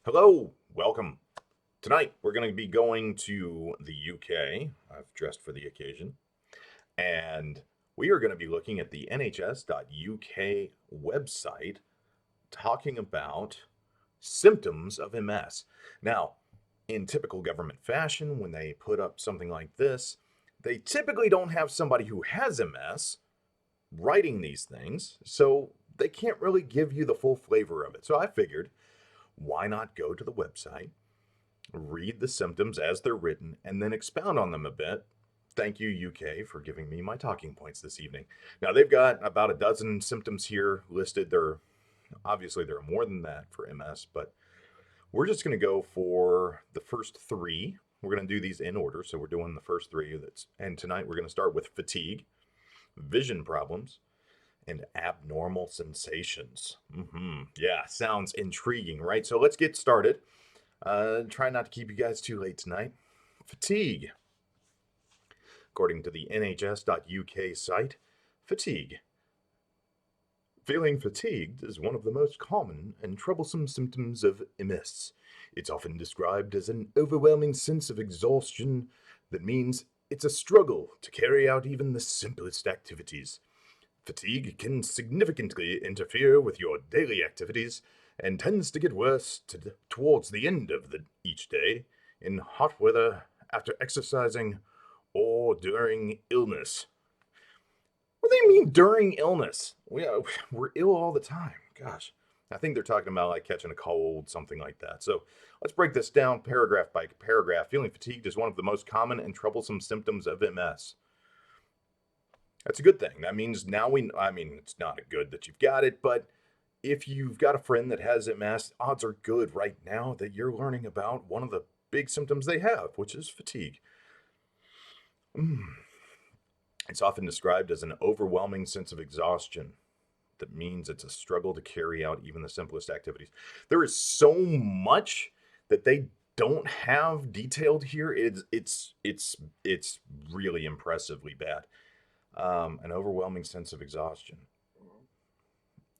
Hello, welcome. Tonight we're going to be going to the UK. I've dressed for the occasion. And we are going to be looking at the NHS.UK website talking about symptoms of MS. Now, in typical government fashion, when they put up something like this, they typically don't have somebody who has MS writing these things, so they can't really give you the full flavor of it. So I figured, why not go to the website, read the symptoms as they're written, and then expound on them a bit. Thank you, UK, for giving me my talking points this evening. Now, they've got about a dozen symptoms here listed. There are more than that for MS, but we're just going to go for the first three. We're going to do these in order, so we're doing the first three. And tonight we're going to start with fatigue, vision problems, and abnormal sensations. Yeah, sounds intriguing, right? So let's get started. Try not to keep you guys too late tonight. Fatigue. According to the NHS.UK site, fatigue. Feeling fatigued is one of the most common and troublesome symptoms of MS. It's often described as an overwhelming sense of exhaustion that means it's a struggle to carry out even the simplest activities. Fatigue can significantly interfere with your daily activities and tends to get worse towards the end of each day in hot weather, after exercising, or during illness. What do they mean during illness? We're ill all the time. Gosh. I think they're talking about like catching a cold, something like that. So let's break this down paragraph by paragraph. Feeling fatigued is one of the most common and troublesome symptoms of MS. That's a good thing. That means it's not a good that you've got it, but if you've got a friend that has MS, odds are good right now that you're learning about one of the big symptoms they have, which is fatigue. It's often described as an overwhelming sense of exhaustion. That means it's a struggle to carry out even the simplest activities. There is so much that they don't have detailed here. It's really impressively bad. An overwhelming sense of exhaustion.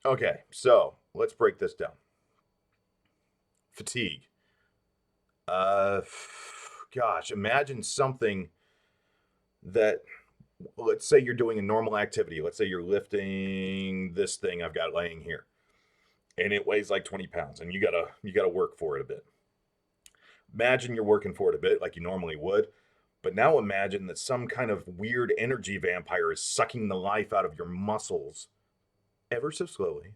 Okay, so let's break this down. Fatigue. Uh, Gosh, imagine something that, let's say you're doing a normal activity. Let's say you're lifting this thing I've got laying here, and it weighs like 20 pounds, and you gotta work for it a bit. Imagine you're working for it a bit like you normally would, but now imagine that some kind of weird energy vampire is sucking the life out of your muscles ever so slowly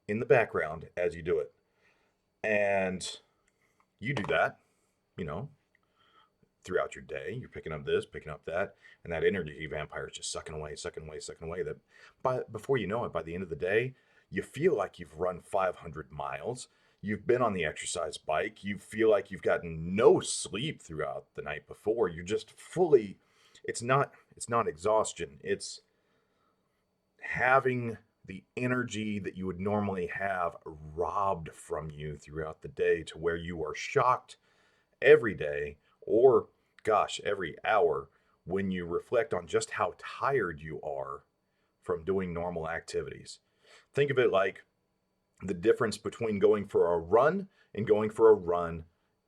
in the background as you do it. And you do that, you know, throughout your day. You're picking up this, picking up that, and that energy vampire is just sucking away, sucking away, sucking away. Before you know it, by the end of the day, you feel like you've run 500 miles. You've been on the exercise bike. You feel like you've gotten no sleep throughout the night before. You're just fully. It's not exhaustion. It's having the energy that you would normally have robbed from you throughout the day to where you are shocked every day, or gosh, every hour, when you reflect on just how tired you are from doing normal activities. Think of it like the difference between going for a run and going for a run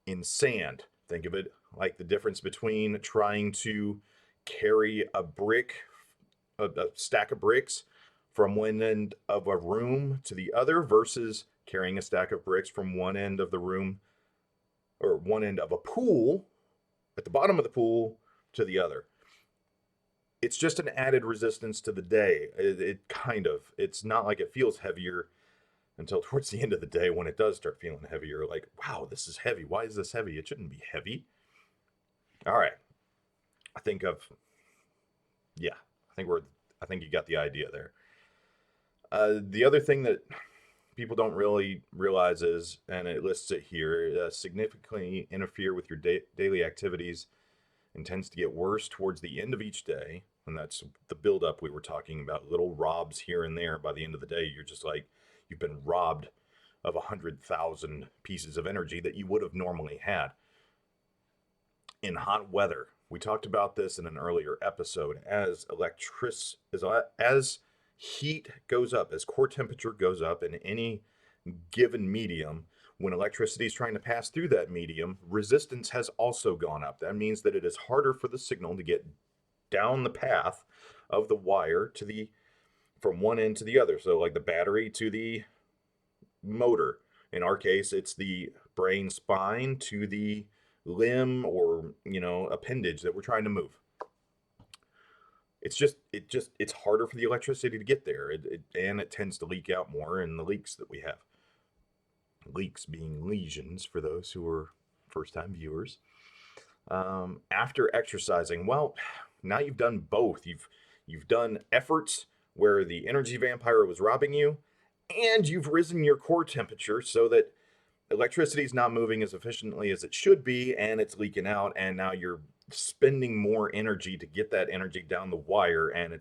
in sand. Think of it like the difference between trying to carry a stack of bricks from one end of a room to the other versus carrying a stack of bricks from one end of the room, or one end of a pool at the bottom of the pool to the other. It's just an added resistance to the day. It's not like it feels heavier until towards the end of the day when it does start feeling heavier. Like, wow, this is heavy. Why is this heavy? It shouldn't be heavy. All right. I think of, yeah, I think you got the idea there. The other thing that people don't really realize is, and it lists it here, significantly interfere with your daily activities and tends to get worse towards the end of each day. And that's the buildup we were talking about, little robs here and there. By the end of the day, you're just like, you've been robbed of 100,000 pieces of energy that you would have normally had. In hot weather, we talked about this in an earlier episode, as heat goes up, as core temperature goes up in any given medium, When electricity is trying to pass through that medium, resistance has also gone up. That means that it is harder for the signal to get down the path of the wire to the from one end to the other. So like the battery to the motor. In our case, it's the brain spine to the limb or, appendage that we're trying to move. It's harder for the electricity to get there, and it tends to leak out more in the leaks that we have. Leaks being lesions for those who are first-time viewers. After exercising, well, now you've done both. You've done efforts where the energy vampire was robbing you, and you've risen your core temperature so that electricity is not moving as efficiently as it should be, and it's leaking out, and now you're spending more energy to get that energy down the wire, and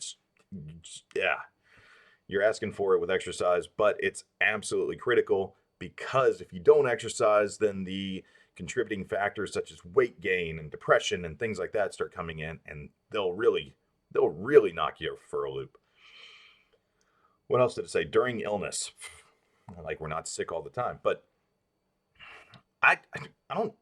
you're asking for it with exercise, but it's absolutely critical, because if you don't exercise, then the contributing factors such as weight gain and depression and things like that start coming in, and they'll really knock you for a loop. What else did it say? During illness, like we're not sick all the time, but I haven't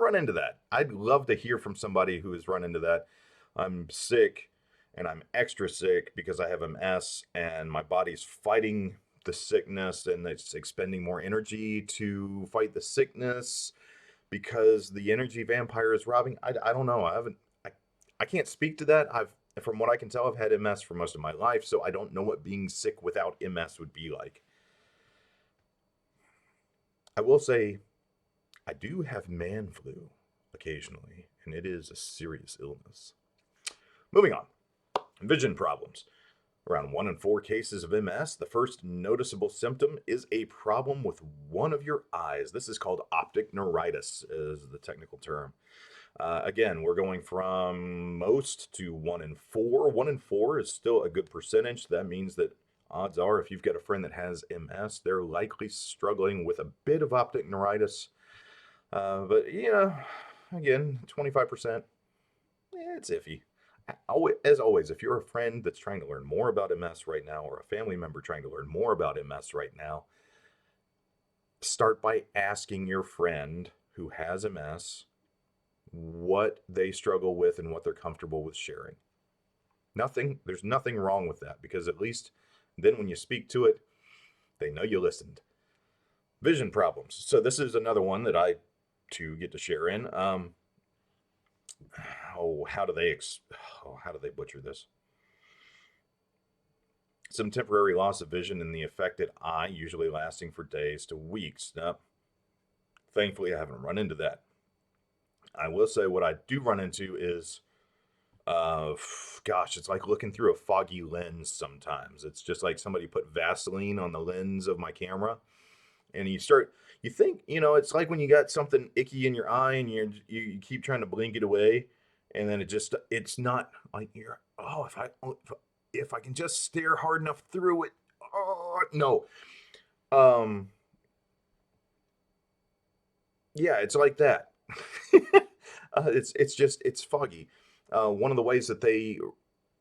run into that. I'd love to hear from somebody who has run into that. I'm sick, and I'm extra sick because I have MS, and my body's fighting the sickness, and it's expending more energy to fight the sickness because the energy vampire is robbing. I don't know. I can't speak to that. From what I can tell, I've had MS for most of my life, so I don't know what being sick without MS would be like. I will say I do have man flu occasionally, and it is a serious illness. Moving on. Vision problems. Around 1 in 4 cases of MS, the first noticeable symptom is a problem with one of your eyes. This is called optic neuritis, is the technical term. Again, we're going from most to 1 in 4. 1 in 4 is still a good percentage. That means that odds are, if you've got a friend that has MS, they're likely struggling with a bit of optic neuritis. But, again, 25%, it's iffy. As always, if you're a friend that's trying to learn more about MS right now, or a family member trying to learn more about MS right now, start by asking your friend who has MS what they struggle with and what they're comfortable with sharing. There's nothing wrong with that, because at least then when you speak to it, they know you listened. Vision problems. So this is another one that I too get to share in. How do they butcher this? Some temporary loss of vision in the affected eye, usually lasting for days to weeks. Now, thankfully, I haven't run into that. I will say what I do run into is, it's like looking through a foggy lens sometimes. It's just like somebody put Vaseline on the lens of my camera, and you think, it's like when you got something icky in your eye and you keep trying to blink it away, and then it's not like if I can just stare hard enough through it. Oh, no. Yeah, it's like that. It's foggy. One of the ways that they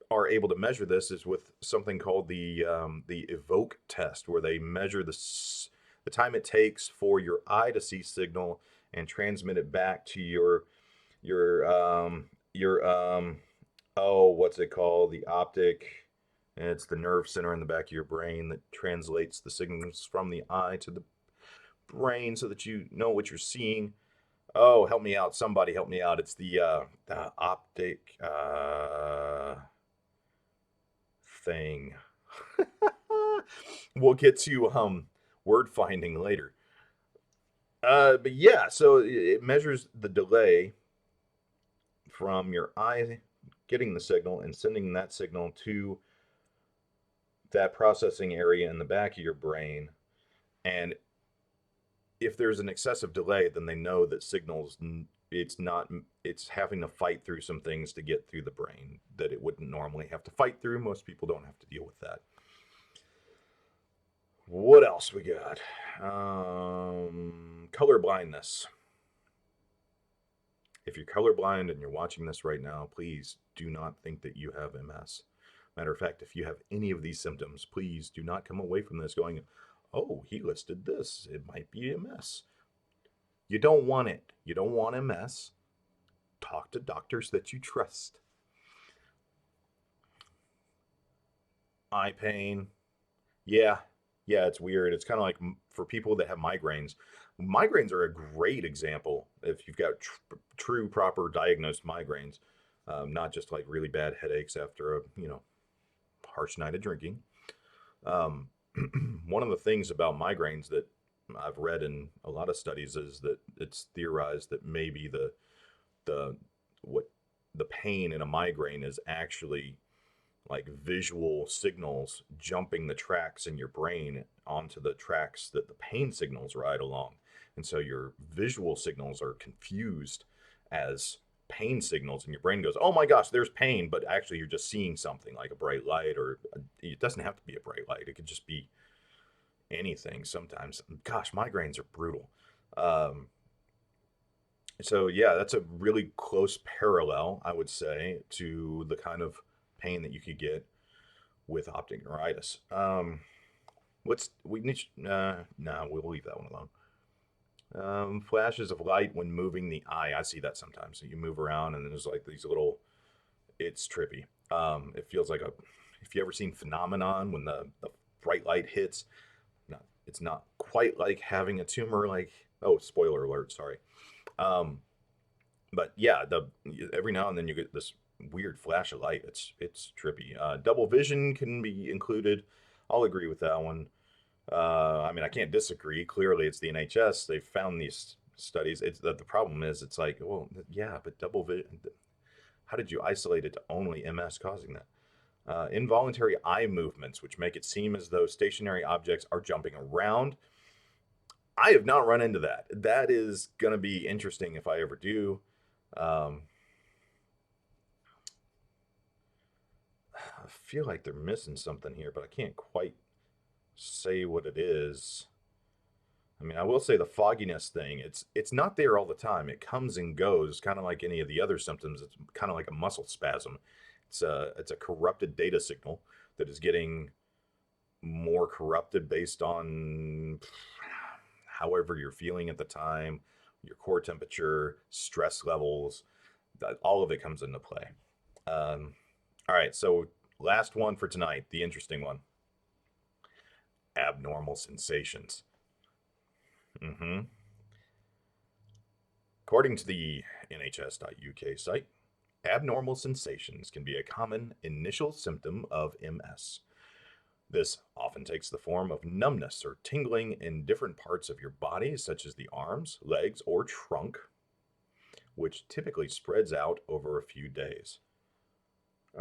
are able to measure this is with something called the evoke test, where they measure the time it takes for your eye to see signal and transmit it back to your what's it called? The optic. And it's the nerve center in the back of your brain that translates the signals from the eye to the brain so that you know what you're seeing. Oh, help me out. Somebody help me out. It's the optic thing. We'll get to word finding later. But yeah, so it measures the delay from your eye getting the signal and sending that signal to that processing area in the back of your brain. And if there's an excessive delay, then they know that it's having to fight through some things to get through the brain that it wouldn't normally have to fight through. Most people don't have to deal with that. What else we got? Color blindness. If you're colorblind and you're watching this right now, please do not think that you have MS. Matter of fact, if you have any of these symptoms, please do not come away from this going, oh, he listed this. It might be MS. You don't want it. You don't want MS. Talk to doctors that you trust. Eye pain. Yeah. Yeah, it's weird. It's kind of like for people that have migraines. Migraines are a great example if you've got true, proper diagnosed migraines, not just like really bad headaches after a harsh night of drinking. Um, one of the things about migraines that I've read in a lot of studies is that it's theorized that maybe the what the pain in a migraine is actually like visual signals jumping the tracks in your brain onto the tracks that the pain signals ride along. And so your visual signals are confused as pain signals, and your brain goes, oh my gosh, there's pain. But actually, you're just seeing something like a bright light, or it doesn't have to be a bright light, it could just be anything sometimes. Gosh, migraines are brutal. Um, so, yeah, that's a really close parallel, I would say, to the kind of pain that you could get with optic neuritis. What's we need? No, we'll leave that one alone. Flashes of light when moving the eye. I see that sometimes. So you move around and there's like these little. It's trippy. It feels like a. If you ever seen Phenomenon when the bright light hits, no, it's not quite like having a tumor. Like, oh, spoiler alert. Sorry. Um, but yeah, the every now and then you get this weird flash of light. It's trippy. Double vision can be included. I'll agree with that one. I mean, I can't disagree. Clearly, it's the NHS. They've found these studies. It's that the problem is, it's like, well, yeah, but double vision. How did you isolate it to only MS causing that? Involuntary eye movements, which make it seem as though stationary objects are jumping around. I have not run into that. That is going to be interesting if I ever do. Um, I feel like they're missing something here, but I can't quite say what it is. I mean, I will say the fogginess thing, it's not there all the time. It comes and goes, kind of like any of the other symptoms. It's kind of like a muscle spasm. It's a corrupted data signal that is getting more corrupted based on however you're feeling at the time, your core temperature, stress levels, that all of it comes into play. All right, so last one for tonight, the interesting one: abnormal sensations. Hmm. According to the NHS.UK site, abnormal sensations can be a common initial symptom of MS. This often takes the form of numbness or tingling in different parts of your body, such as the arms, legs, or trunk, which typically spreads out over a few days.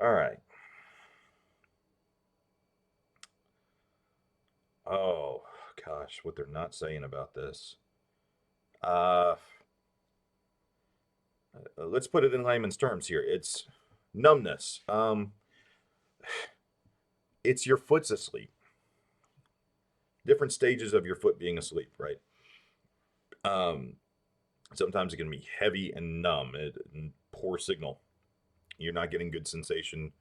All right. Oh, gosh, what they're not saying about this. Uh, let's put it in layman's terms here. It's numbness. It's your foot's asleep. Different stages of your foot being asleep, right? Um, sometimes it can be heavy and numb, and poor signal. You're not getting good sensation.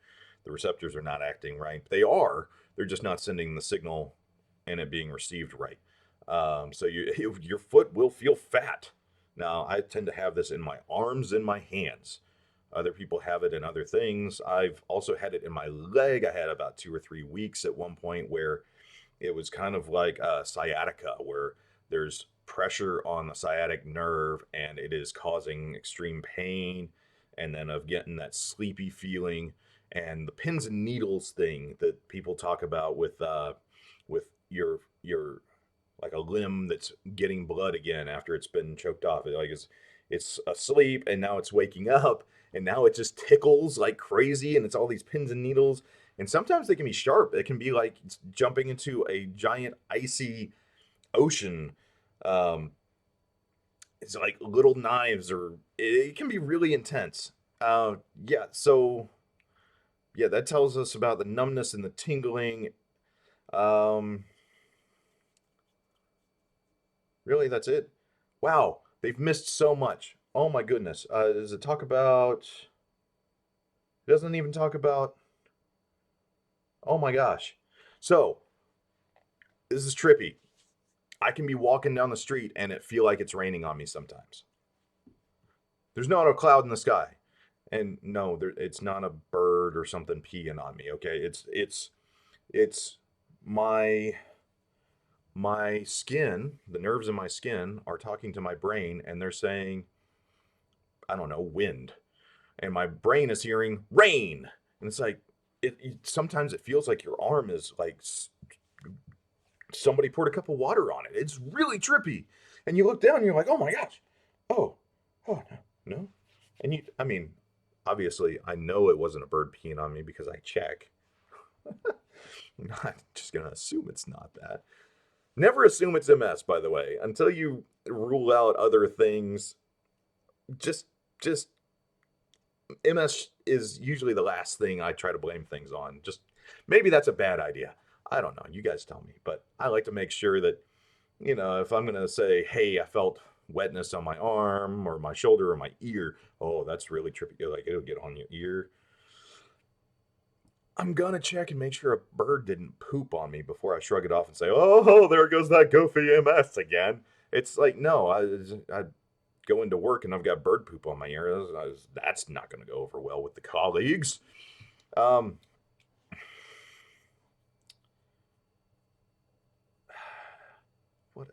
The receptors are not acting right. They are. They're just not sending the signal and it being received right. So your foot will feel fat. Now, I tend to have this in my arms and my hands. Other people have it in other things. I've also had it in my leg. I had about 2 or 3 weeks at one point where it was kind of like sciatica, where there's pressure on the sciatic nerve and it is causing extreme pain, and then of getting that sleepy feeling. And the pins and needles thing that people talk about with your like a limb that's getting blood again after it's been choked off. It's asleep and now it's waking up and now it just tickles like crazy, and it's all these pins and needles. And sometimes they can be sharp. It can be like jumping into a giant icy ocean. Um, it's like little knives, or it can be really intense. Yeah, so yeah, that tells us about the numbness and the tingling. Um, really, that's it. Wow, they've missed so much. Oh my goodness. Does it talk about? It doesn't even talk about. Oh my gosh. So This is trippy. I can be walking down the street and it feel like it's raining on me sometimes. There's not a cloud in the sky. And no, it's not a bird or something peeing on me, okay? It's my my skin, the nerves in my skin are talking to my brain and they're saying, I don't know, wind. And my brain is hearing rain. And it's like sometimes it feels like your arm is like somebody poured a cup of water on it. It's really trippy. And you look down and you're like, "Oh my gosh. Oh. Oh no. No." And I mean, obviously I know it wasn't a bird peeing on me because I check. I'm not just going to assume it's not that. Never assume it's MS, by the way, until you rule out other things. Just MS is usually the last thing I try to blame things on. Just maybe that's a bad idea. I don't know. You guys tell me. But I like to make sure that, if I'm going to say, hey, I felt wetness on my arm or my shoulder or my ear, oh, that's really trippy. Like it'll get on your ear. I'm going to check and make sure a bird didn't poop on me before I shrug it off and say, oh, there goes that goofy MS again. It's like, no, I go into work and I've got bird poop on my ear. That's not going to go over well with the colleagues. What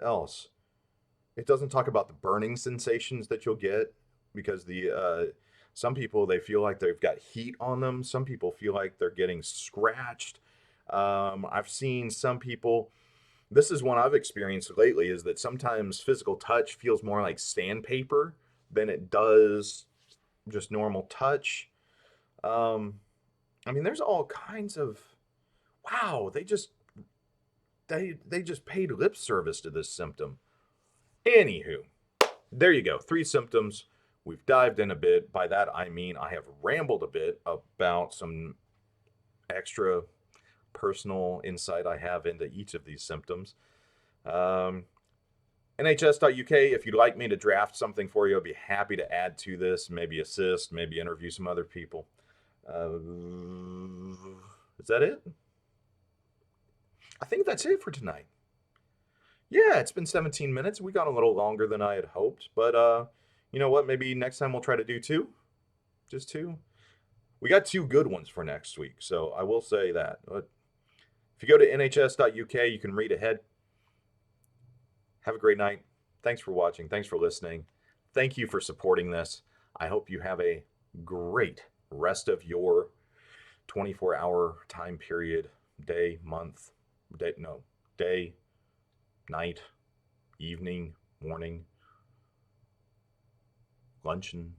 else? It doesn't talk about the burning sensations that you'll get because some people they feel like they've got heat on them. Some people feel like they're getting scratched. I've seen some people. This is one I've experienced lately. Is that sometimes physical touch feels more like sandpaper than it does just normal touch. Um, I mean, there's all kinds of wow. They just paid lip service to this symptom. Anywho, there you go. 3 symptoms. We've dived in a bit. By that, I mean I have rambled a bit about some extra personal insight I have into each of these symptoms. NHS.uk, if you'd like me to draft something for you, I'd be happy to add to this, maybe assist, maybe interview some other people. Is that it? I think that's it for tonight. Yeah, it's been 17 minutes. We got a little longer than I had hoped, but you know what? Maybe next time we'll try to do 2. Just 2. We got 2 good ones for next week, so I will say that. But if you go to nhs.uk, you can read ahead. Have a great night. Thanks for watching. Thanks for listening. Thank you for supporting this. I hope you have a great rest of your 24-hour time period, day, month, day, night, evening, morning, luncheon,